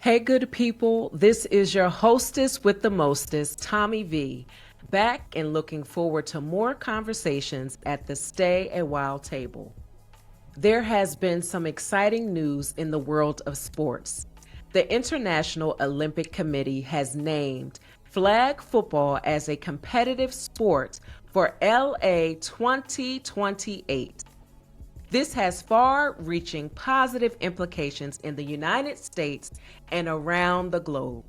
Hey, good people. This is your hostess with the mostest, Tommy V, back and looking forward to more conversations at the Stay a While table. There has been some exciting news in the world of sports. The International Olympic Committee has named flag football as a competitive sport for LA 2028. This has far reaching positive implications in the United States and around the globe.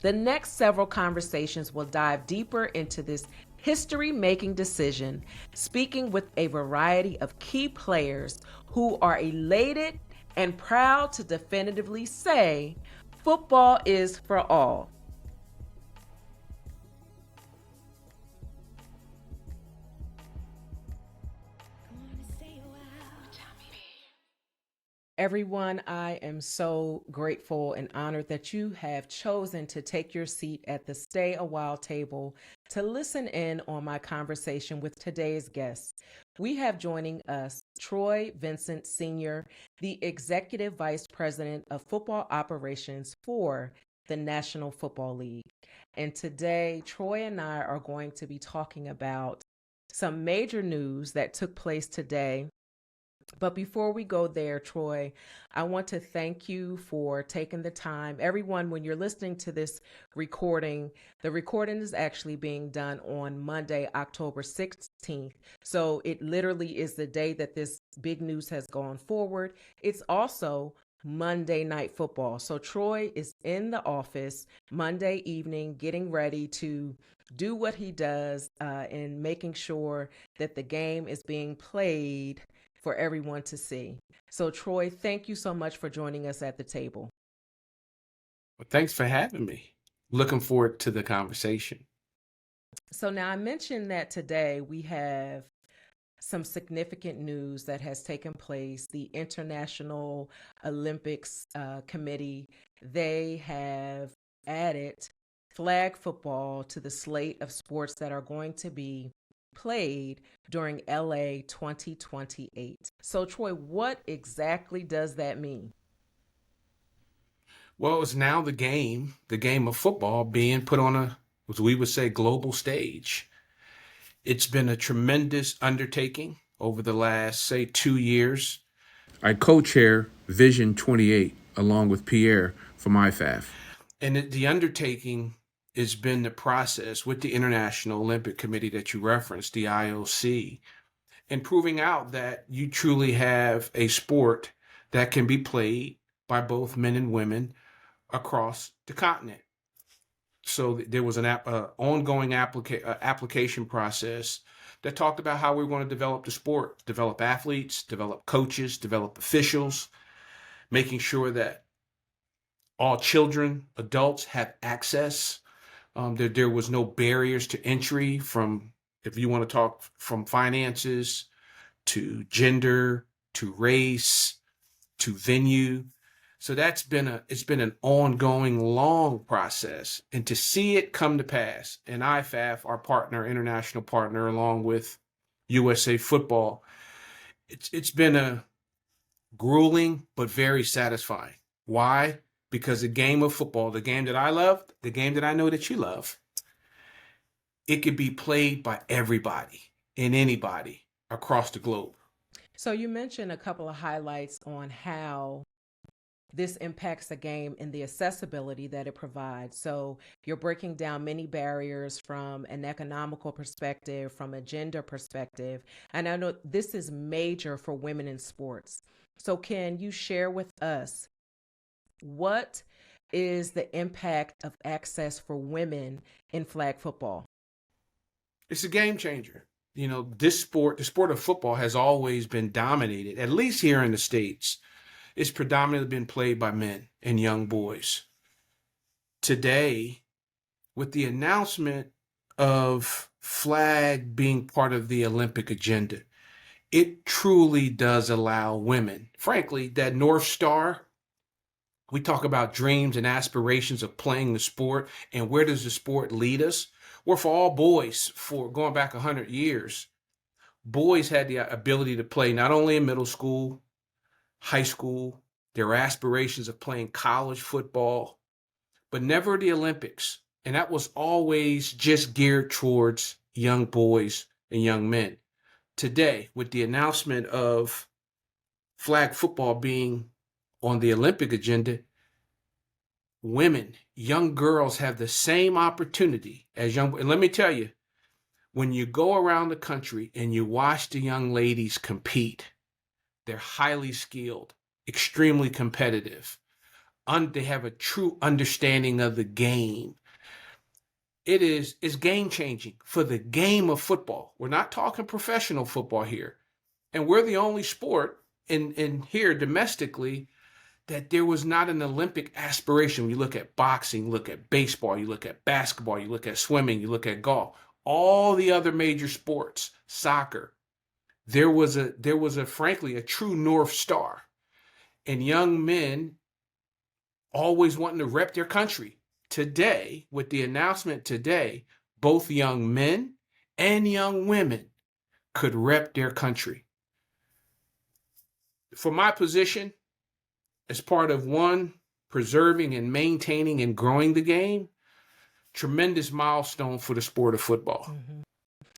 The next several conversations will dive deeper into this history making decision, speaking with a variety of key players who are elated and proud to definitively say football is for all. Everyone, I am so grateful and honored that you have chosen to take your seat at the Stay a While table to listen in on my conversation with today's guests. We have joining us Troy Vincent Sr., the Executive Vice President of Football Operations for the National Football League. And today, Troy and I are going to be talking about some major news that took place today. But before we go there, Troy, I want to thank you for taking the time. Everyone, when you're listening to this recording, the recording is actually being done on Monday, October 16th. So it literally is the day that this big news has gone forward. It's also Monday Night Football. So Troy is in the office Monday evening getting ready to do what he does in making sure that the game is being played for everyone to see. So, Troy, thank you so much for joining us at the table. Well, thanks for having me. Looking forward to the conversation. So, now I mentioned that today we have some significant news that has taken place. The International Olympics Committee, they have added flag football to the slate of sports that are going to be played during LA 2028. So, Troy, what exactly does that mean? Well, it's now the game of football being put on a, as we would say, global stage. It's been a tremendous undertaking over the last, say, 2 years. I co-chair Vision 28 along with Pierre from IFAF. And the undertaking has been the process with the International Olympic Committee that you referenced, the IOC, and proving out that you truly have a sport that can be played by both men and women across the continent. So there was an ongoing application process that talked about how we want to develop the sport, develop athletes, develop coaches, develop officials, making sure that all children, adults have access. There was no barriers to entry from, if you want to talk from finances to gender to race to venue. So it's been an ongoing long process, and to see it come to pass, and IFAF, our partner, international partner, along with USA Football, it's been a grueling but very satisfying. Why? Because the game of football, the game that I love, the game that I know that you love, it could be played by everybody and anybody across the globe. So, you mentioned a couple of highlights on how this impacts the game and the accessibility that it provides. So, you're breaking down many barriers from an economical perspective, from a gender perspective. And I know this is major for women in sports. So, can you share with us what is the impact of access for women in flag football? It's a game changer. You know, this sport, the sport of football, has always been dominated, at least here in the States. It's predominantly been played by men and young boys. Today, with the announcement of flag being part of the Olympic agenda, it truly does allow women, frankly, that North Star. We talk about dreams and aspirations of playing the sport and where does the sport lead us? Well, for all boys, for going back 100 years, boys had the ability to play not only in middle school, high school, their aspirations of playing college football, but never the Olympics. And that was always just geared towards young boys and young men. Today, with the announcement of flag football being on the Olympic agenda, women, young girls have the same opportunity as young. And let me tell you, when you go around the country and you watch the young ladies compete, they're highly skilled, extremely competitive. They have a true understanding of the game. It's game changing for the game of football. We're not talking professional football here. And we're the only sport in here domestically that there was not an Olympic aspiration. When you look at boxing, you look at baseball, you look at basketball, you look at swimming, you look at golf, all the other major sports, soccer, there was a frankly a true North Star. And young men always wanting to rep their country. Today, with the announcement today, both young men and young women could rep their country. For my position, as part of one, preserving and maintaining and growing the game, tremendous milestone for the sport of football. Mm-hmm.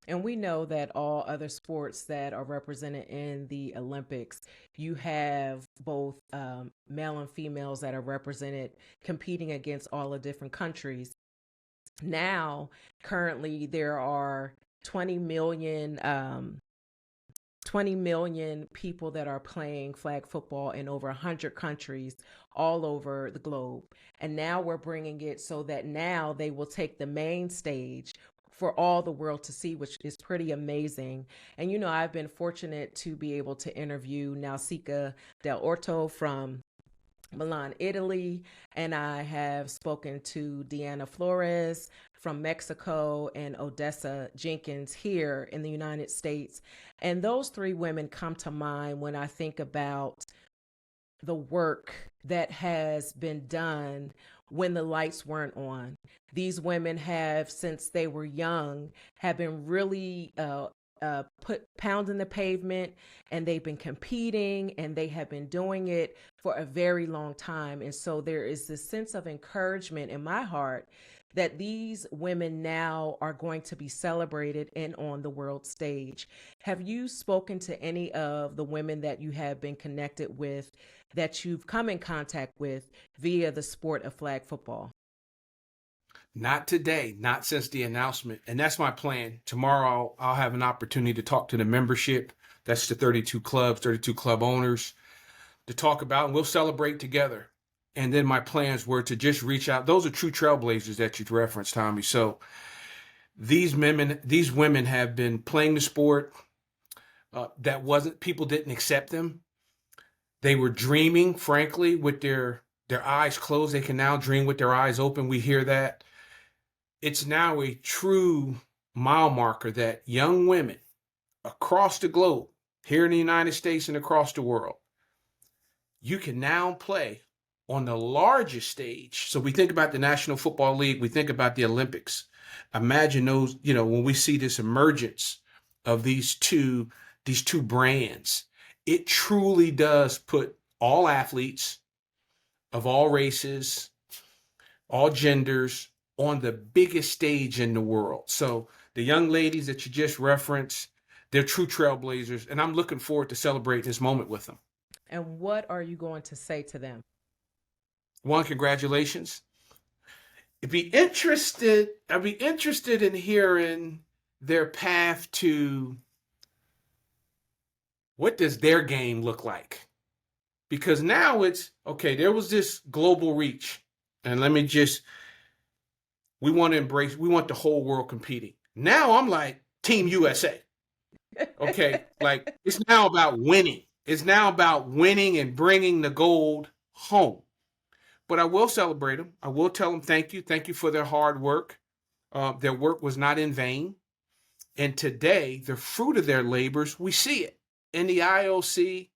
And we know that all other sports that are represented in the Olympics, you have both male and females that are represented competing against all the different countries. Now, currently, there are 20 million 20 million people that are playing flag football in over 100 countries all over the globe. And now we're bringing it so that now they will take the main stage for all the world to see, which is pretty amazing. And, I've been fortunate to be able to interview Nausicaa Del Orto from Milan, Italy, and I have spoken to Deanna Flores from Mexico and Odessa Jenkins here in the United States. And those three women come to mind when I think about the work that has been done when the lights weren't on. These women have, since they were young, have been really pounding the pavement, and they've been competing, and they have been doing it for a very long time. And so there is this sense of encouragement in my heart that these women now are going to be celebrated and on the world stage. Have you spoken to any of the women that you have been connected with, that you've come in contact with via the sport of flag football? Not today, not since the announcement. And that's my plan. Tomorrow, I'll have an opportunity to talk to the membership. That's the 32 clubs, 32 club owners, to talk about, and we'll celebrate together. And then my plans were to just reach out. Those are true trailblazers that you referenced, Tommy. So these women have been playing the sport people didn't accept them. They were dreaming, frankly, with their eyes closed. They can now dream with their eyes open. We hear that. It's now a true mile marker that young women across the globe, here in the United States and across the world, you can now play on the largest stage. So we think about the National Football League, we think about the Olympics. Imagine those, when we see this emergence of these two brands, it truly does put all athletes of all races, all genders, on the biggest stage in the world. So the young ladies that you just referenced, they're true trailblazers, and I'm looking forward to celebrating this moment with them. And what are you going to say to them? One, congratulations. I'd be interested in hearing their path to what does their game look like? Because now it's, okay, there was this global reach. And we want the whole world competing. Now I'm like, Team USA. Okay, like it's now about winning. It's now about winning and bringing the gold home. But I will celebrate them. I will tell them thank you. Thank you for their hard work. Their work was not in vain. And today, the fruit of their labors, we see it in the IOC,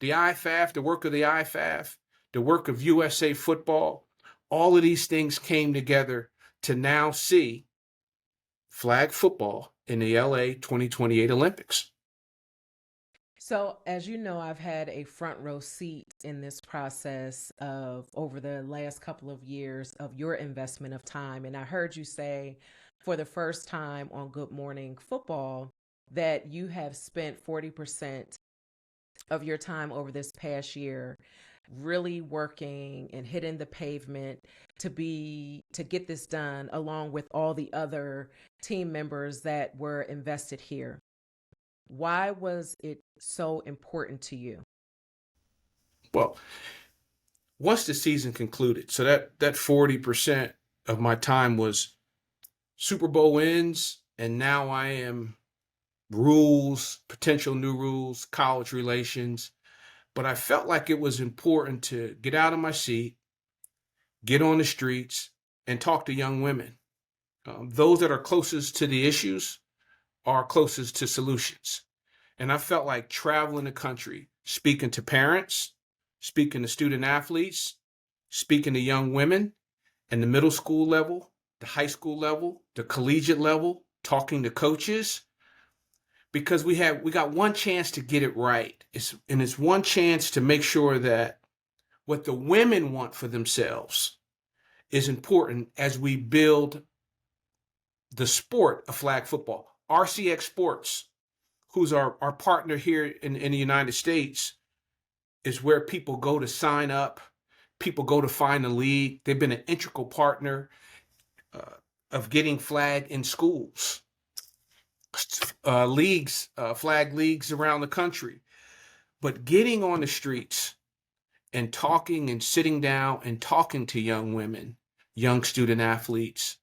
the IFAF, the work of the IFAF, the work of USA Football. All of these things came together to now see flag football in the LA 2028 Olympics. So, as you know, I've had a front row seat in this process of over the last couple of years of your investment of time. And I heard you say for the first time on Good Morning Football that you have spent 40% of your time over this past year really working and hitting the pavement to get this done along with all the other team members that were invested here. Why was it so important to you? Well, once the season concluded, so that 40% of my time was Super Bowl wins, and now I am rules, potential new rules, college relations. But I felt like it was important to get out of my seat, get on the streets, and talk to young women. Those that are closest to the issues are closest to solutions. And I felt like traveling the country, speaking to parents, speaking to student athletes, speaking to young women in the middle school level, the high school level, the collegiate level, talking to coaches, because we got one chance to get it right. It's one chance to make sure that what the women want for themselves is important as we build the sport of flag football. RCX Sports, who's our partner here in the United States, is where people go to sign up, people go to find a league. They've been an integral partner uh, of getting flag in schools, leagues, flag leagues around the country. But getting on the streets and talking and sitting down and talking to young women, young student athletes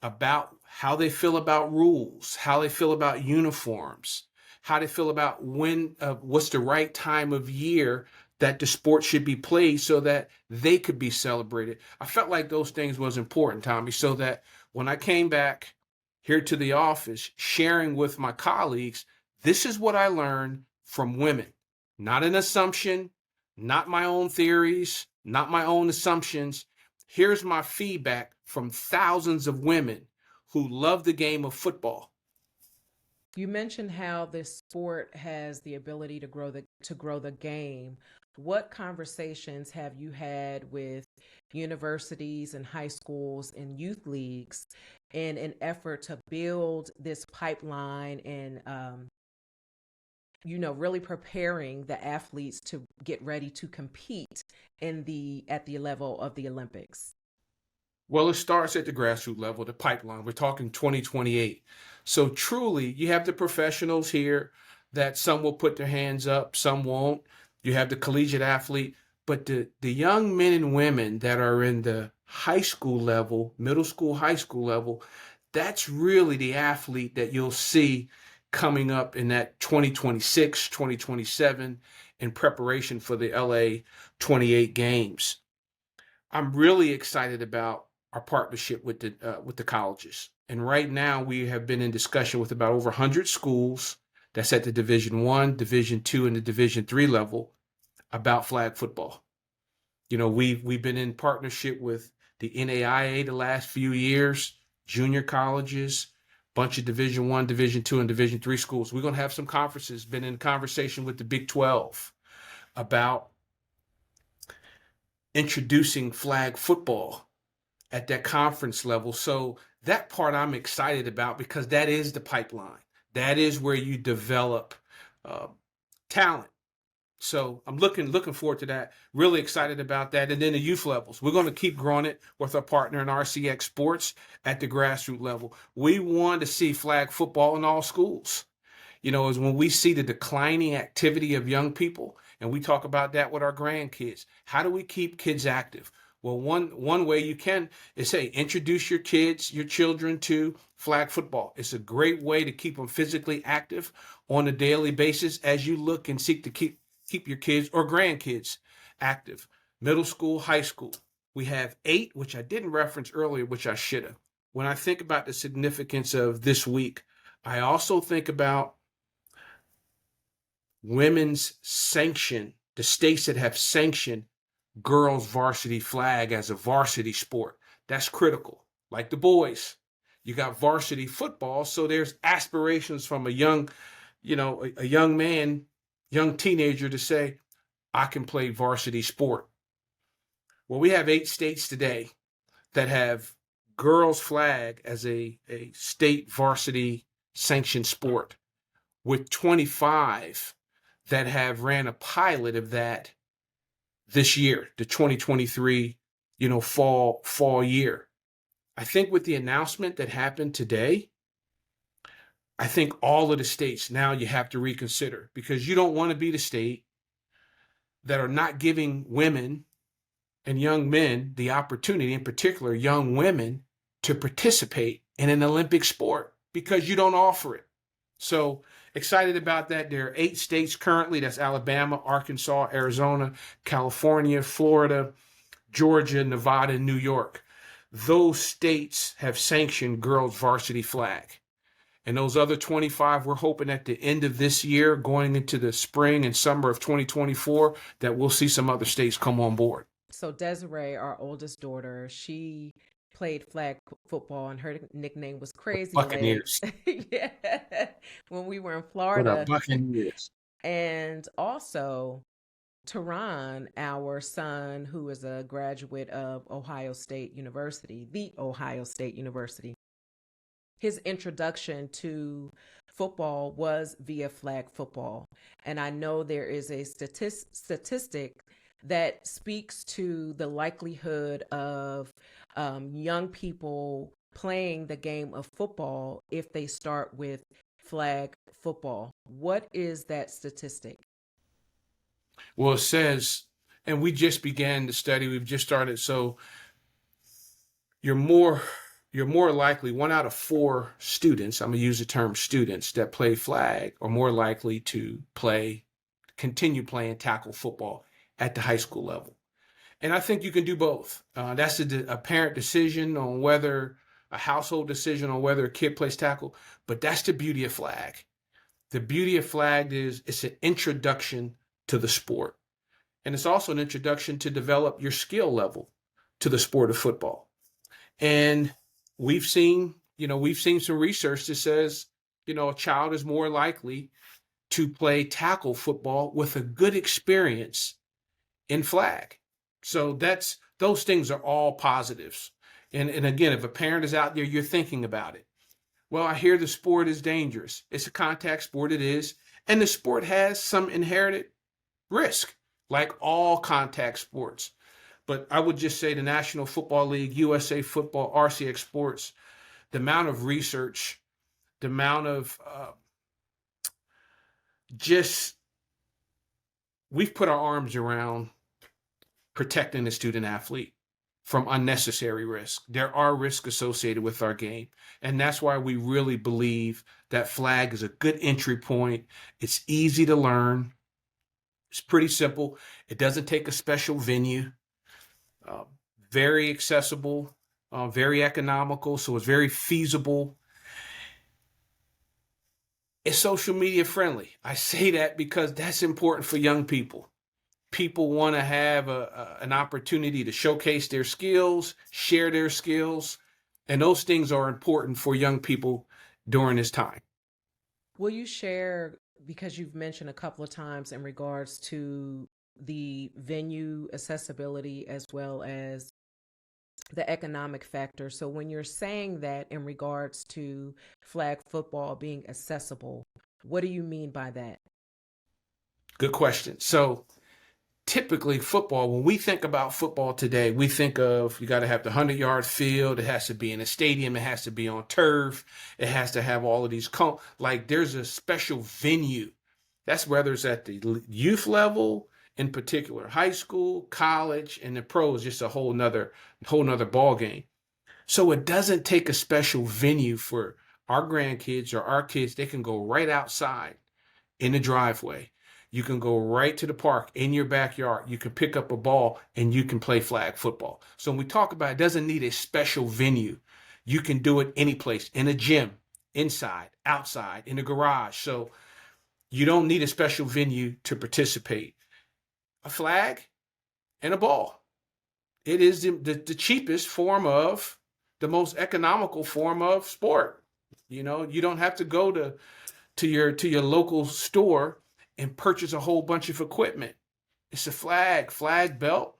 about how they feel about rules, how they feel about uniforms, how they feel about what's the right time of year that the sport should be played so that they could be celebrated. I felt like those things was important, Tommy, so that when I came back here to the office, sharing with my colleagues, this is what I learned from women. Not an assumption, not my own theories, not my own assumptions. Here's my feedback from thousands of women who love the game of football. You mentioned how this sport has the ability to grow the game. What conversations have you had with universities and high schools and youth leagues in an effort to build this pipeline and really preparing the athletes to get ready to compete in the at the level of the Olympics? Well, it starts at the grassroots level, the pipeline. We're talking 2028. So truly, you have the professionals here that some will put their hands up, some won't. You have the collegiate athlete, but the young men and women that are in the high school level, middle school, high school level, that's really the athlete that you'll see coming up in that 2026, 2027 in preparation for the LA 28 games. I'm really excited about our partnership with the colleges. And right now, we have been in discussion with about over 100 schools that's at the Division One, Division Two, and the Division Three level about flag football. We've been in partnership with the NAIA the last few years, junior colleges, bunch of Division One, Division Two, and Division Three schools. We're going to have some conferences. Been in conversation with the Big 12 about introducing flag football at that conference level. So that part I'm excited about because that is the pipeline. That is where you develop uh, talent. So I'm looking forward to that. Really excited about that. And then the youth levels. We're going to keep growing it with our partner in RCX Sports at the grassroots level. We want to see flag football in all schools. Is when we see the declining activity of young people, and we talk about that with our grandkids. How do we keep kids active? Well, one way you can is say introduce your kids, your children to flag football. It's a great way to keep them physically active on a daily basis as you look and seek to keep your kids or grandkids active. Middle school, high school. We have 8, which I didn't reference earlier, which I should have. When I think about the significance of this week, I also think about women's sanction, the states that have sanctioned girls varsity flag as a varsity sport. That's critical. Like the boys, you got varsity football, so there's aspirations from a young man young teenager to say, I can play varsity sport. Well, we have 8 states today that have girls flag as a state varsity sanctioned sport, with 25 that have ran a pilot of that this year, the 2023, fall year. I think with the announcement that happened today, I think all of the states now you have to reconsider, because you don't want to be the state that are not giving women and young men the opportunity, in particular young women, to participate in an Olympic sport because you don't offer it. So excited about that. There are 8 states currently. That's Alabama, Arkansas, Arizona, California, Florida, Georgia, Nevada, and New York. Those states have sanctioned girls varsity flag. And those other 25, we're hoping at the end of this year, going into the spring and summer of 2024, that we'll see some other states come on board. So Desiree, our oldest daughter, she played flag football, and her nickname was Crazy Legs. Buccaneers. Yeah, when we were in What a Florida. Buccaneers. And also, Tehran, our son, who is a graduate of Ohio State University, the Ohio State University, his introduction to football was via flag football. And I know there is a statistic that speaks to the likelihood of young people playing the game of football if they start with flag football. What is that statistic? Well, it says, and we just began the study, we've just started. So you're more likely, 1 out of 4 students, I'm going to use the term students, that play flag are more likely to continue playing tackle football at the high school level. And I think you can do both. That's a parent decision on whether, a household decision on whether a kid plays tackle, but that's the beauty of flag. The beauty of flag is it's an introduction to the sport. And it's also an introduction to develop your skill level to the sport of football. And we've seen some research that says, a child is more likely to play tackle football with a good experience in flag. So those things are all positives. And again, if a parent is out there, you're thinking about it. Well, I hear the sport is dangerous. It's a contact sport, it is. And the sport has some inherited risk, like all contact sports. But I would just say the National Football League, USA Football, RCX Sports, the amount of research, the amount of we've put our arms around protecting the student athlete from unnecessary risk. There are risks associated with our game. And that's why we really believe that flag is a good entry point. It's easy to learn. It's pretty simple. It doesn't take a special venue. Very accessible, very economical. So it's very feasible. It's social media friendly. I say that because that's important for young people. People want to have an opportunity to showcase their skills, share their skills, and those things are important for young people during this time. Will you share, because you've mentioned a couple of times in regards to the venue accessibility as well as the economic factor. So when you're saying that in regards to flag football being accessible, what do you mean by that? Good question. So typically football, when we think about football today, we think of, you got to have the 100-yard field. It has to be in a stadium. It has to be on turf. It has to have all of these, like there's a special venue. That's whether it's at the youth level, in particular, high school, college, and the pros, just a whole nother ball game. So it doesn't take a special venue for our grandkids or our kids. They can go right outside in the driveway. You can go right to the park in your backyard. You can pick up a ball and you can play flag football. So when we talk about it doesn't need a special venue. You can do it any place, in a gym, inside, outside, in a garage. So you don't need a special venue to participate. A flag and a ball. It is the cheapest form of, the most economical form of sport. You don't have to go to your local store and purchase a whole bunch of equipment. It's a flag belt.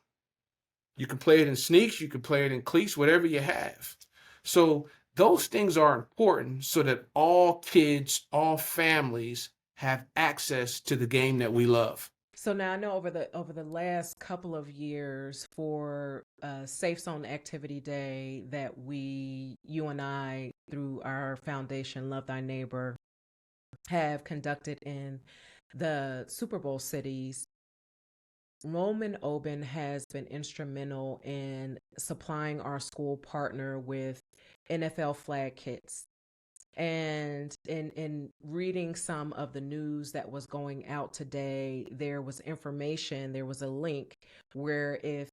You can play it in sneaks, you can play it in cleats, whatever you have. So those things are important so that all kids, all families have access to the game that we love. So now I know over the last couple of years for Safe Zone Activity Day that you and I, through our foundation, Love Thy Neighbor, have conducted in the Super Bowl cities. Roman Oben has been instrumental in supplying our school partner with NFL flag kits. And in reading some of the news that was going out today, there was information, there was a link where if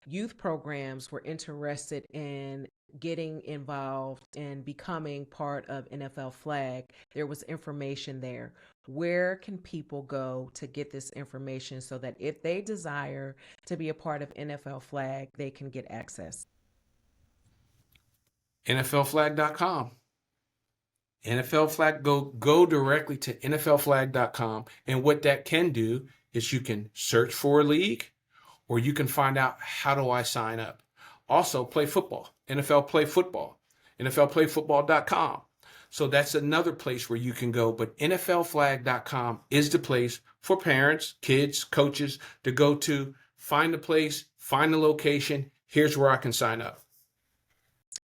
youth programs were interested in getting involved and becoming part of NFL Flag, there was information there. Where can people go to get this information so that if they desire to be a part of NFL Flag, they can get access? NFLflag.com. NFL Flag, go directly to NFLflag.com. And what that can do is you can search for a league, or you can find out, how do I sign up? Also, play football, NFL Play Football, NFLplayfootball.com. So that's another place where you can go. But NFLflag.com is the place for parents, kids, coaches to go to, find the place, find the location. Here's where I can sign up.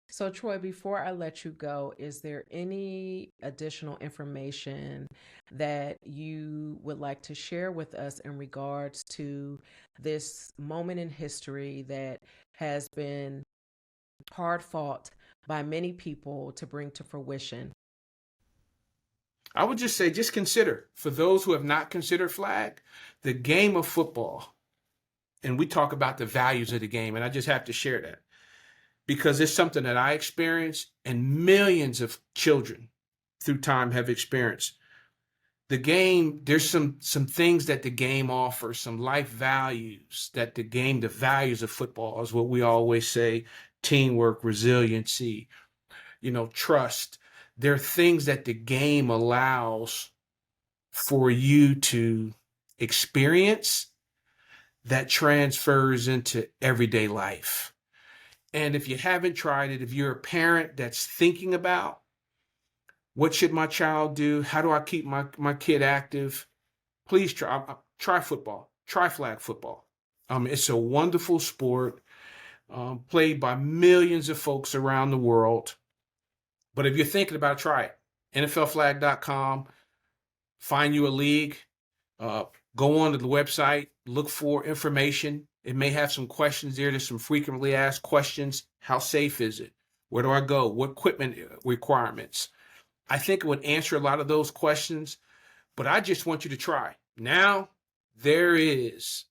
So, Troy, before I let you go, is there any additional information that you would like to share with us in regards to this moment in history that has been hard fought by many people to bring to fruition? I would just say, just consider, for those who have not considered flag, the game of football. And we talk about the values of the game, and I just have to share that, because it's something that I experienced and millions of children through time have experienced. The game, there's some things that the game offers, some life values that the values of football is what we always say: teamwork, resiliency, trust. There are things that the game allows for you to experience that transfers into everyday life. And if you haven't tried it, if you're a parent that's thinking about, what should my child do? How do I keep my kid active? Please try football. Try flag football. It's a wonderful sport, played by millions of folks around the world. But if you're thinking about it, try it. NFLflag.com. Find you a league. Go on to the website. Look for information. It may have some questions there. There's some frequently asked questions. How safe is it? Where do I go? What equipment requirements? I think it would answer a lot of those questions, but I just want you to try. Now, there is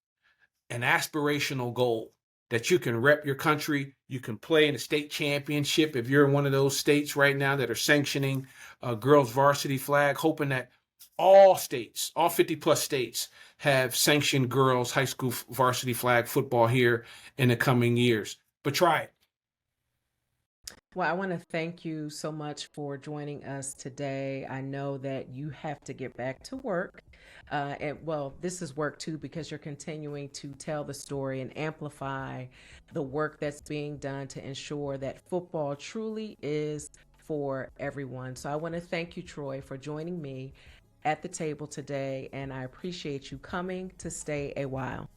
an aspirational goal that you can rep your country. You can play in a state championship if you're in one of those states right now that are sanctioning girls varsity flag, hoping that all states, all 50 plus states, have sanctioned girls high school varsity flag football here in the coming years. But try it. Well, I want to thank you so much for joining us today. I know that you have to get back to work. This is work too, because you're continuing to tell the story and amplify the work that's being done to ensure that football truly is for everyone. So I want to thank you, Troy, for joining me at the table today, and I appreciate you coming to stay a while.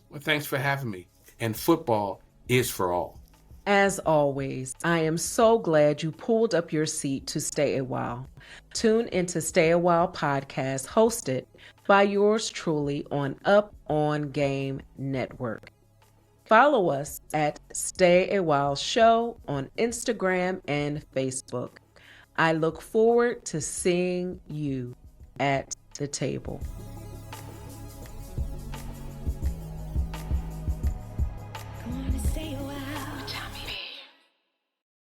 Well, thanks for having me. And football is for all. As always, I am so glad you pulled up your seat to stay a while. Tune into Stay a While podcast, hosted by yours truly on Up On Game Network. Follow us at Stay a While Show on Instagram and Facebook. I look forward to seeing you at the table.